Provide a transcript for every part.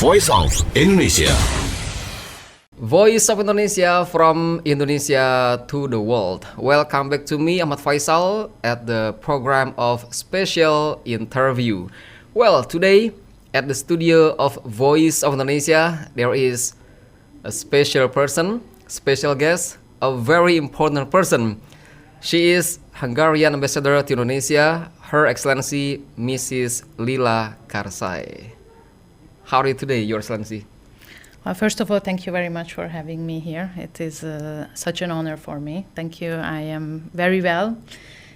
Voice of Indonesia. Voice of Indonesia from Indonesia to the world. Welcome back to me, Ahmad Faisal, at the program of special interview. Well, today at the studio of Voice of Indonesia, there is a special person, special guest, a very important person. She is Hungarian Ambassador to Indonesia, Her Excellency Mrs. Lilla Karsay. How are you today, Your Excellency? Well, first of all, thank you very much for having me here. It is such an honor for me. Thank you. I am very well.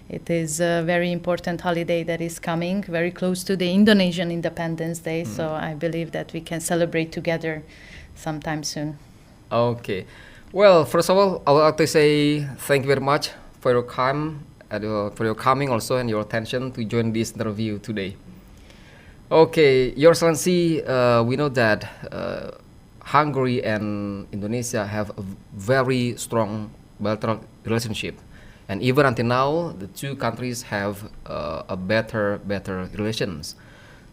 It is a very important holiday that is coming, very close to the Indonesian Independence Day. So I believe that we can celebrate together sometime soon. Okay. Well, first of all, I would like to say thank you very much for your time, for your coming also and your attention to join this interview today. Okay, Your Excellency, we know that Hungary and Indonesia have a very strong bilateral relationship, and even until now, the two countries have a better relations.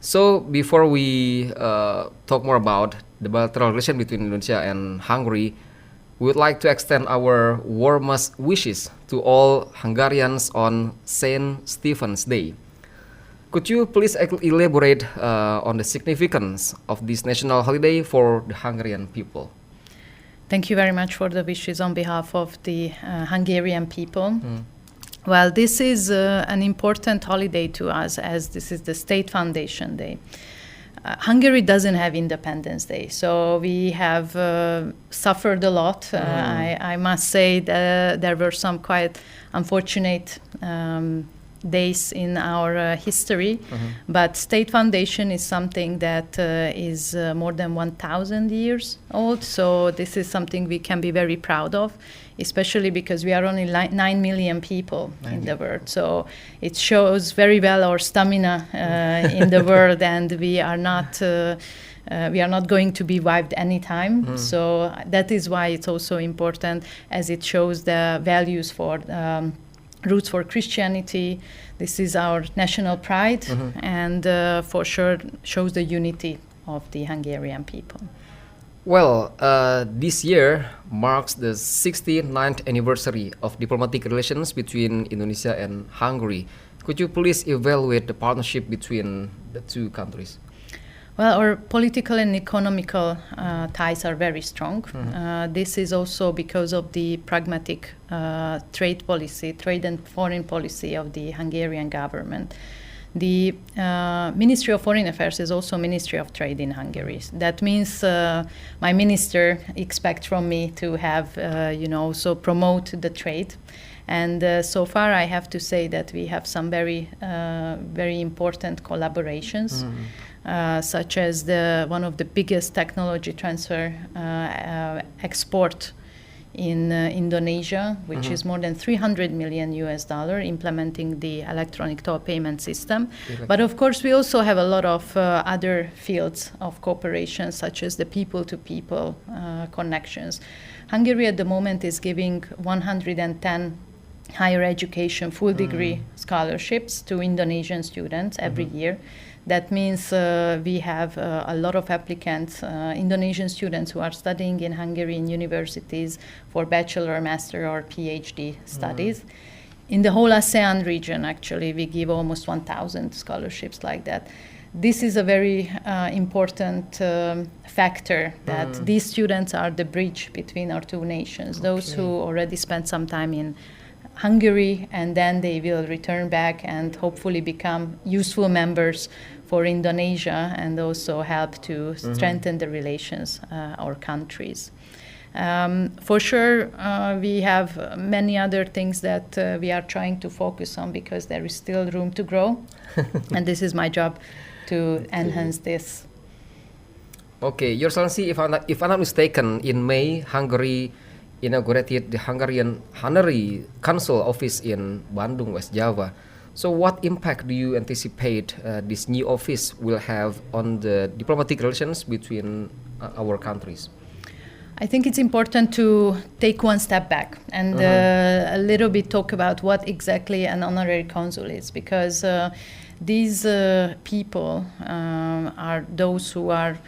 So before we talk more about the bilateral relation between Indonesia and Hungary, we would like to extend our warmest wishes to all Hungarians on Saint Stephen's Day. Could you please elaborate on the significance of this national holiday for the Hungarian people? Thank you very much for the wishes on behalf of the Hungarian people. Well, this is an important holiday to us, as this is the State Foundation Day. Hungary doesn't have Independence Day, so we have suffered a lot. I must say that there were some quite unfortunate days in our history, but State Foundation is something that is more than 1,000 years old, so this is something we can be very proud of, especially because we are only 9 million people in the world, so it shows very well our stamina in the world, and we are not going to be wiped anytime. So that is why it's also important, as it shows the values for roots for Christianity. This is our national pride, and for sure shows the unity of the Hungarian people. Well, this year marks the 69th anniversary of diplomatic relations between Indonesia and Hungary. Could you please evaluate the partnership between the two countries? Well, our political and economical ties are very strong. This is also because of the pragmatic trade and foreign policy of the Hungarian government. The Ministry of Foreign Affairs is also Ministry of Trade in Hungary. That means my minister expects from me to have, also promote the trade. And so far, I have to say that we have some very important collaborations. Such as one of the biggest technology transfer export in Indonesia, which is more than $300 million implementing the electronic toll payment system. But of course, we also have a lot of other fields of cooperation, such as the people-to-people connections. Hungary at the moment is giving 110 higher education full degree scholarships to Indonesian students every year. That means we have a lot of applicants, Indonesian students who are studying in Hungarian universities for bachelor, master, or PhD studies. In the whole ASEAN region, actually, we give almost 1,000 scholarships like that. This is a very important factor that these students are the bridge between our two nations. Those who already spent some time in Hungary, and then they will return back and hopefully become useful members for Indonesia, and also help to strengthen the relations our countries. For sure, we have many other things that we are trying to focus on, because there is still room to grow, and this is my job to enhance this. Okay, Your Excellency, if I'm not mistaken, in May, Hungary inaugurated the Hungarian Honorary Consul office in Bandung, West Java. So what impact do you anticipate this new office will have on the diplomatic relations between our countries? I think it's important to take one step back and a little bit talk about what exactly an honorary consul is, because these people are those who are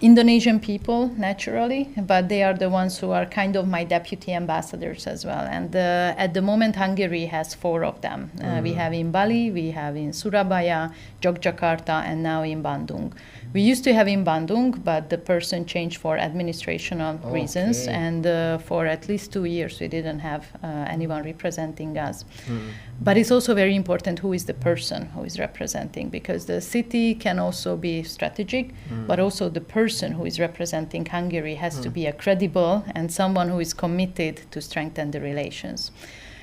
Indonesian people, naturally, but they are the ones who are kind of my deputy ambassadors as well. And at the moment, Hungary has 4 of them. We have in Bali, we have in Surabaya, Yogyakarta, and now in Bandung. We used to have in Bandung, but the person changed for administrational reasons, and for at least 2 years we didn't have anyone representing us. But it's also very important who is the person who is representing, because the city can also be strategic, but also the person who is representing Hungary has to be a credible and someone who is committed to strengthen the relations.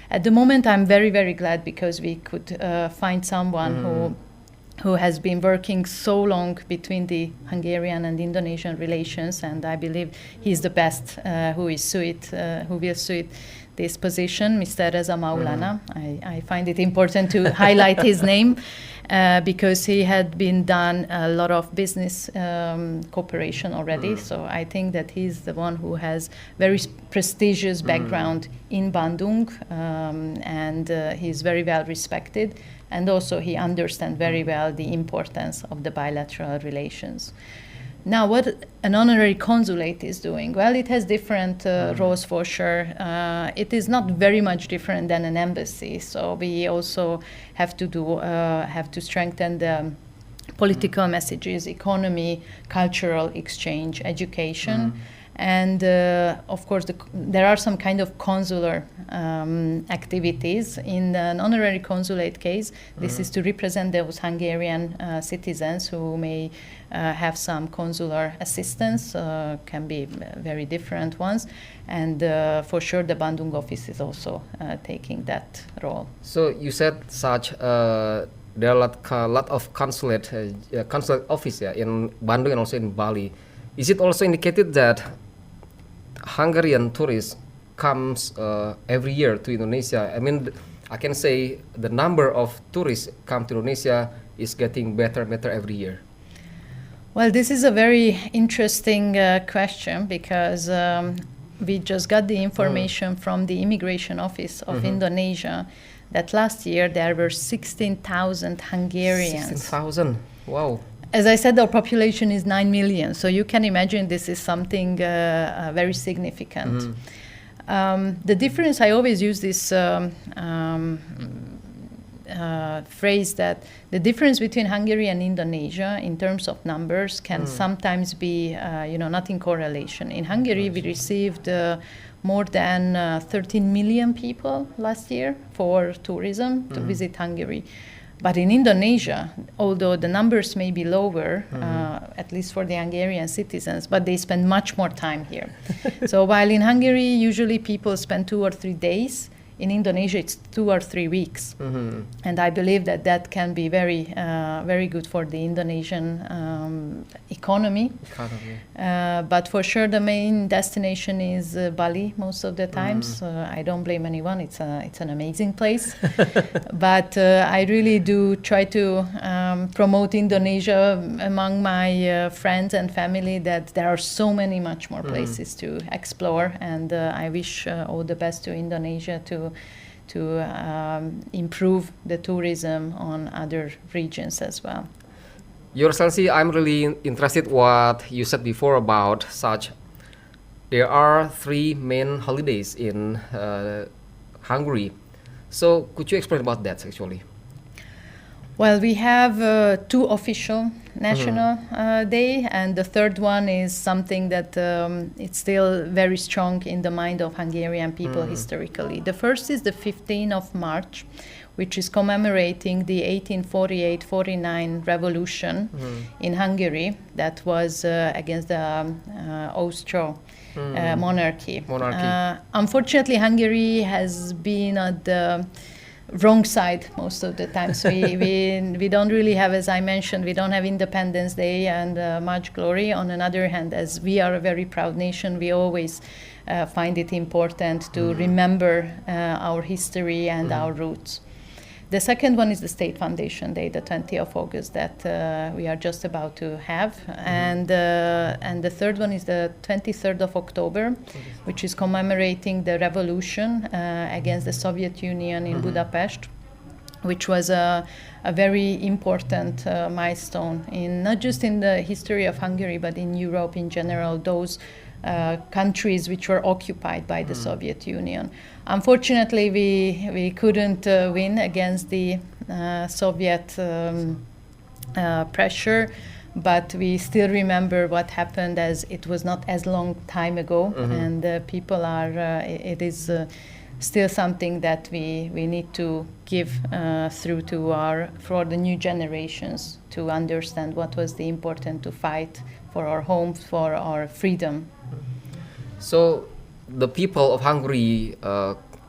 At the moment, I'm very, very glad because we could find someone who has been working so long between the Hungarian and Indonesian relations, and I believe he's the best who will suit this position, Mr. Reza Maulana. I find it important to highlight his name because he had been done a lot of business cooperation already. So I think that he's the one who has very prestigious background in Bandung, and he's very well respected. And also he understands very well the importance of the bilateral relations. Now, what an honorary consulate is doing? Well, it has different roles for sure. It is not very much different than an embassy. So we also have to strengthen the political messages, economy, cultural exchange, education. And of course, there are some kind of consular activities. In an honorary consulate case, this is to represent those Hungarian citizens who may have some consular assistance, can be very different ones. And for sure, the Bandung office is also taking that role. So you said such there are a lot of consulate office in Bandung and also in Bali. Is it also indicated that Hungarian tourists comes every year to Indonesia? I mean, I can say the number of tourists come to Indonesia is getting better and better every year. Well, this is a very interesting question because we just got the information from the Immigration Office of Indonesia that last year there were 16,000 Hungarians. 16,000, wow. As I said, our population is 9 million, so you can imagine this is something very significant. The difference, I always use this phrase that the difference between Hungary and Indonesia in terms of numbers can sometimes be, not in correlation. In Hungary, we received more than 13 million people last year for tourism to visit Hungary. But in Indonesia, although the numbers may be lower, at least for the Hungarian citizens, but they spend much more time here. So while in Hungary, usually people spend 2 or 3 days, in Indonesia, it's 2 or 3 weeks. And I believe that that can be very, very good for the Indonesian economy. But for sure, the main destination is Bali most of the times. I don't blame anyone. It's an amazing place. But I really do try to promote Indonesia among my friends and family, that there are so many much more places to explore. And I wish all the best to Indonesia to improve the tourism on other regions as well. Your Excellency, I'm really interested what you said before about such. There are 3 main holidays in Hungary. So could you explain about that actually? Well, we have 2 official national day, and the third one is something that it's still very strong in the mind of Hungarian people historically. The first is the 15th of March, which is commemorating the 1848-49 revolution in Hungary that was against the Austro monarchy. Unfortunately, Hungary has been at the wrong side most of the time. So we don't really have, as I mentioned, we don't have Independence Day and much glory. On another hand, as we are a very proud nation, we always find it important to remember our history and our roots. The second one is the State Foundation Day, the 20th of August, that we are just about to have. And the third one is the 23rd of October, which is commemorating the revolution against the Soviet Union in Budapest. which was a very important milestone in not just in the history of Hungary, but in Europe in general, those countries which were occupied by the Soviet Union. Unfortunately, we couldn't win against the Soviet pressure, but we still remember what happened, as it was not as long time ago, and people are, it is still something that we need to give through to for the new generations to understand what was the important to fight for our homes, for our freedom. So the people of Hungary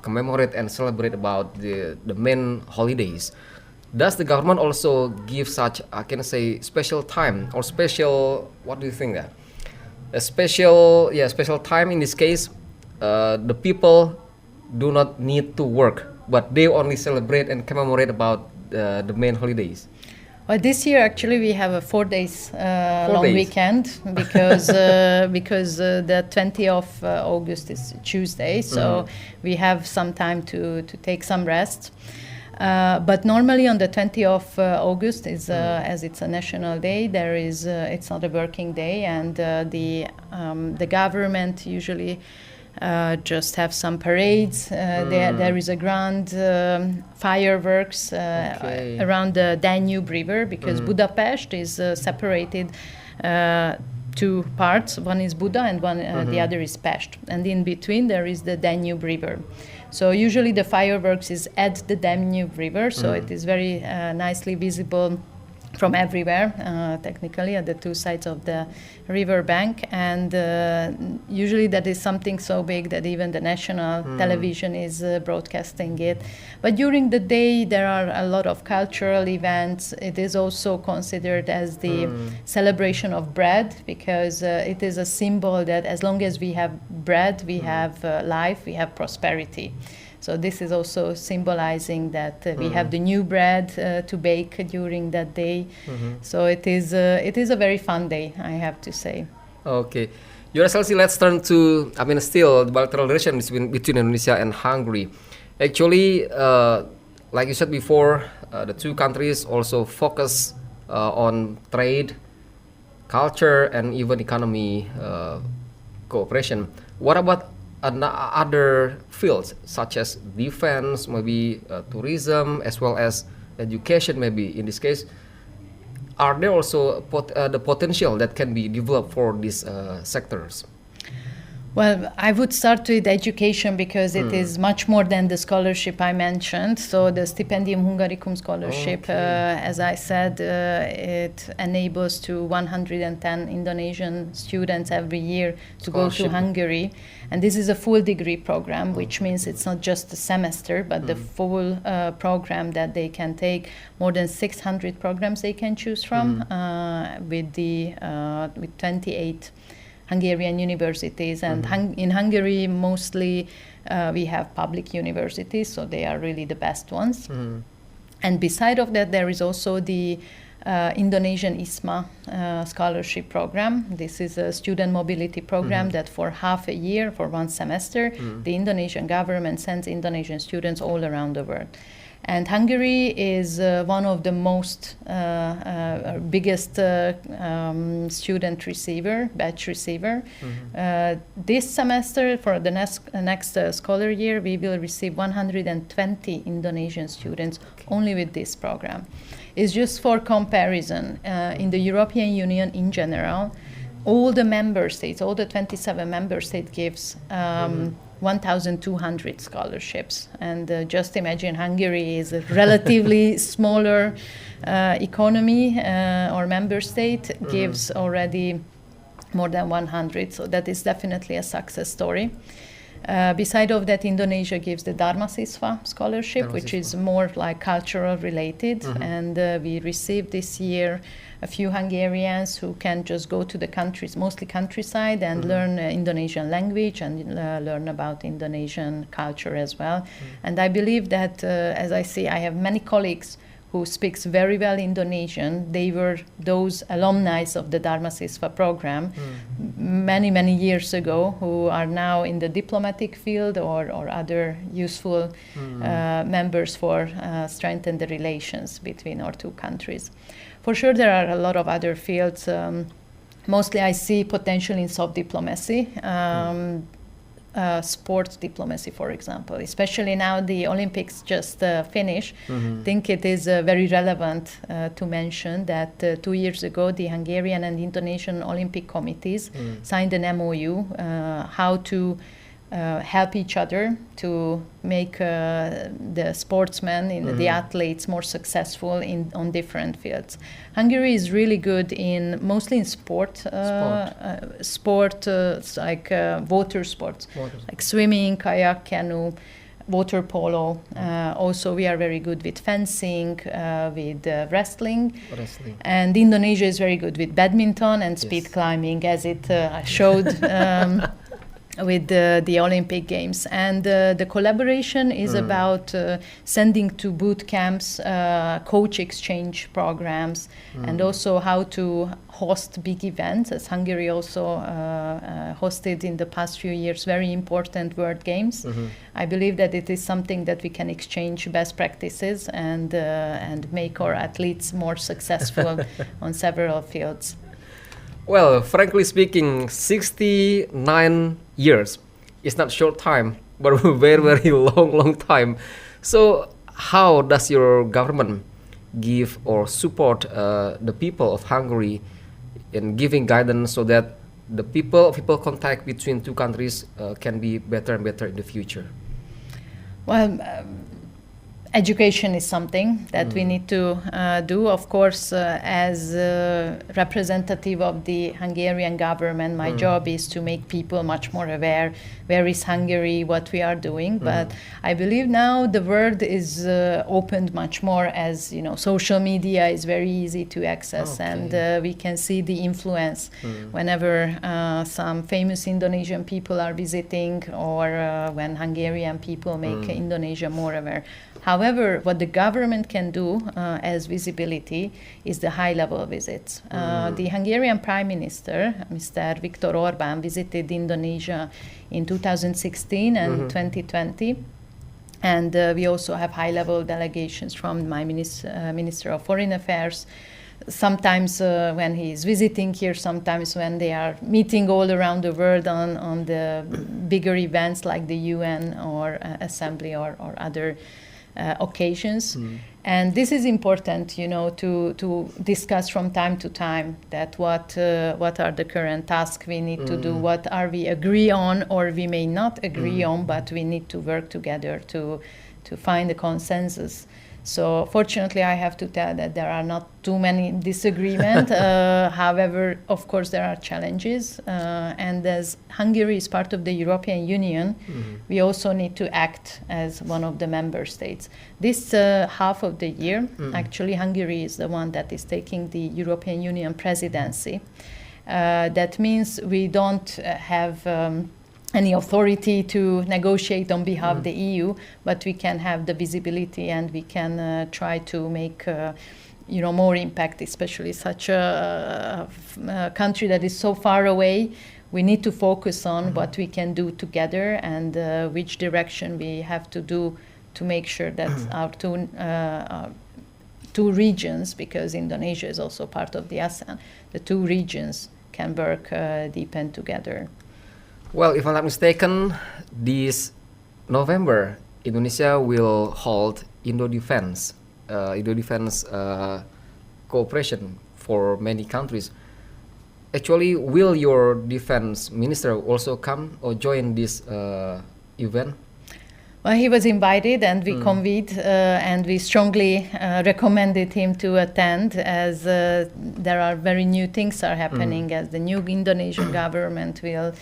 commemorate and celebrate about the main holidays. Does the government also give such, I can say, special time or special, what do you think that? A special time in this case, the people do not need to work, but they only celebrate and commemorate about the main holidays. Well, this year actually we have a 4 days long days. weekend because the 20th of August is Tuesday, so we have some time to take some rest. But normally on the 20th of August is as it's a national day, there is it's not a working day, and the government usually just have some parades. There is a grand fireworks around the Danube River, because Budapest is separated two parts. One is Buda and the other is Pest. And in between there is the Danube River. So usually the fireworks is at the Danube River, so it is very nicely visible from everywhere, technically, at the two sides of the river bank. And usually that is something so big that even the national television is broadcasting it. But during the day, there are a lot of cultural events. It is also considered as the celebration of bread, because it is a symbol that as long as we have bread, we have life, we have prosperity. So this is also symbolizing that we have the new bread to bake during that day. So it is a very fun day, I have to say. Okay. Your Excellency, let's turn to, still the bilateral relations between Indonesia and Hungary. Actually, like you said before, the two countries also focus on trade, culture, and even economy cooperation. What about other fields such as defense, maybe tourism, as well as education, maybe in this case? Are there also the potential that can be developed for these sectors? Well, I would start with education, because it is much more than the scholarship I mentioned. So the Stipendium Hungaricum scholarship, as I said, it enables to 110 Indonesian students every year to go to Hungary. And this is a full degree program, which means it's not just a semester, but the full program that they can take. More than 600 programs they can choose from with 28 Hungarian universities, and in Hungary mostly we have public universities, so they are really the best ones. And beside of that, there is also the Indonesian ISMA scholarship program. This is a student mobility program that for half a year, for one semester, the Indonesian government sends Indonesian students all around the world. And Hungary is one of the most biggest student receiver, batch receiver. This semester, for the next scholar year, we will receive 120 Indonesian students only with this program. It's just for comparison. In the European Union in general, all the member states, all the 27 member states gives 1,200 scholarships. And just imagine, Hungary is a relatively smaller economy or member state, gives already more than 100. So that is definitely a success story. Beside of that, Indonesia gives the Dharma Siswa scholarship, which is more like cultural related. And we received this year a few Hungarians who can just go to the countries, mostly countryside, and learn Indonesian language and learn about Indonesian culture as well. And I believe that, as I see, I have many colleagues who speaks very well Indonesian. They were those alumni of the Dharma Siswa program many, many years ago, who are now in the diplomatic field or other useful members for strengthen the relations between our two countries. For sure, there are a lot of other fields. Mostly I see potential in soft diplomacy. Sports diplomacy, for example, especially now the Olympics just finished. I think it is very relevant to mention that 2 years ago the Hungarian and Indonesian Olympic committees signed an MOU how to help each other to make the sportsmen, the athletes, more successful on different fields. Hungary is really good mostly in sport, like water sports, like swimming, kayak, canoe, water polo. Also, we are very good with fencing, with wrestling. And Indonesia is very good with badminton and speed climbing, as it showed. With the Olympic Games. And the collaboration is about sending to boot camps, coach exchange programs, and also how to host big events, as Hungary also hosted in the past few years very important World Games. I believe that it is something that we can exchange best practices and make our athletes more successful on several fields. Well, frankly speaking, 69 years is not short time, but very, very long time. So how does your government give or support the people of Hungary in giving guidance so that the people contact between two countries can be better and better in the future? Well, education is something that we need to do. Of course, as a representative of the Hungarian government, my job is to make people much more aware where is Hungary, what we are doing. But I believe now the world is opened much more, as social media is very easy to access, and we can see the influence whenever some famous Indonesian people are visiting, or when Hungarian people make Indonesia more aware. However, what the government can do as visibility is the high-level visits. The Hungarian Prime Minister, Mr. Viktor Orbán, visited Indonesia in 2016 and 2020. And we also have high-level delegations from my Minister of Foreign Affairs, sometimes when he is visiting here, sometimes when they are meeting all around the world on the bigger events like the UN or Assembly or other occasions. And this is important, to discuss from time to time that what are the current tasks we need to do, what are we agree on or we may not agree on, but we need to work together to find a consensus. So fortunately, I have to tell that there are not too many disagreements. However, of course, there are challenges. And as Hungary is part of the European Union, we also need to act as one of the member states. This half of the year, actually, Hungary is the one that is taking the European Union presidency. That means we don't have any authority to negotiate on behalf of the EU, but we can have the visibility and we can try to make more impact, especially such a country that is so far away. We need to focus on what we can do together and which direction we have to do to make sure that our two regions, because Indonesia is also part of the ASEAN, the two regions can work deepen together. Well, if I'm not mistaken, this November, Indonesia will hold IND Defense, cooperation for many countries. Actually, will your defense minister also come or join this event? Well, he was invited and we convened and we strongly recommended him to attend, as there are very new things are happening as the new Indonesian government will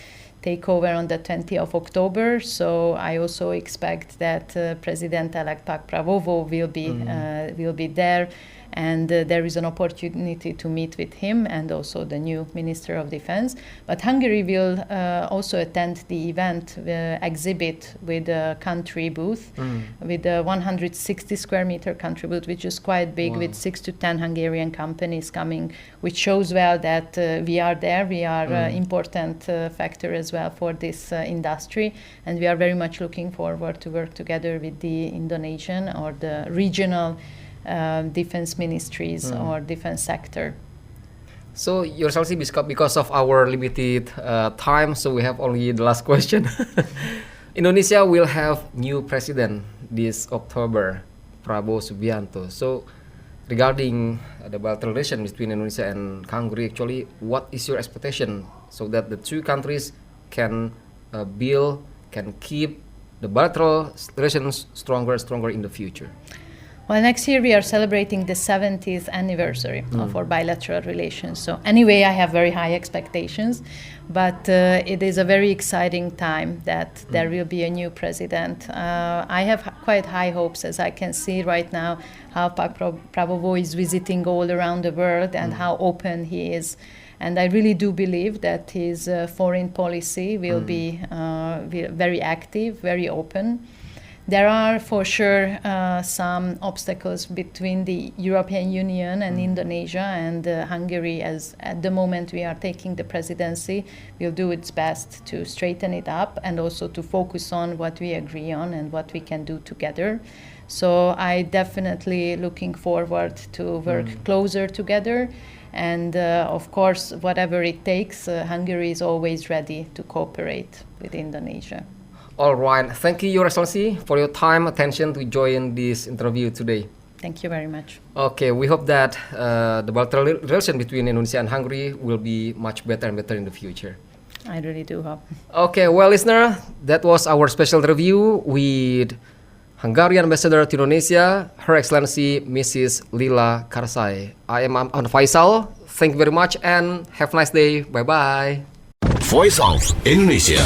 take over on the 20th of October. So I also expect that President-elect Pak Prabowo will be there, and there is an opportunity to meet with him and also the new Minister of Defense. But Hungary will also attend the event exhibit with a country booth, with a 160 square meter country booth, which is quite big, with 6 to 10 Hungarian companies coming, which shows well that we are there. We are an important factor as well for this industry, and we are very much looking forward to work together with the Indonesian or the regional defense ministries or defense sector. So, Your Excellency, because of our limited time, so we have only the last question. Indonesia will have new president this October, Prabowo Subianto. So, regarding the bilateral relation between Indonesia and Hungary, actually, what is your expectation so that the two countries can can keep the bilateral relations stronger and stronger in the future? Well, next year we are celebrating the 70th anniversary of our bilateral relations. So anyway, I have very high expectations, but it is a very exciting time that there will be a new president. I have quite high hopes, as I can see right now how Prabowo is visiting all around the world and how open he is. And I really do believe that his foreign policy will be very active, very open. There are for sure some obstacles between the European Union and Indonesia, and Hungary, as at the moment we are taking the presidency, will do its best to straighten it up and also to focus on what we agree on and what we can do together. So I definitely looking forward to work closer together. And of course, whatever it takes, Hungary is always ready to cooperate with Indonesia. All right. Thank you, Your Excellency, for your time, attention to join this interview today. Thank you very much. Okay, we hope that the bilateral relation between Indonesia and Hungary will be much better and better in the future. I really do hope. Okay, well, listener, that was our special review with Hungarian Ambassador to Indonesia, Her Excellency Mrs. Lilla Karsay. I am Ahmad Faisal. Thank you very much and have a nice day. Bye-bye. Voice of Indonesia.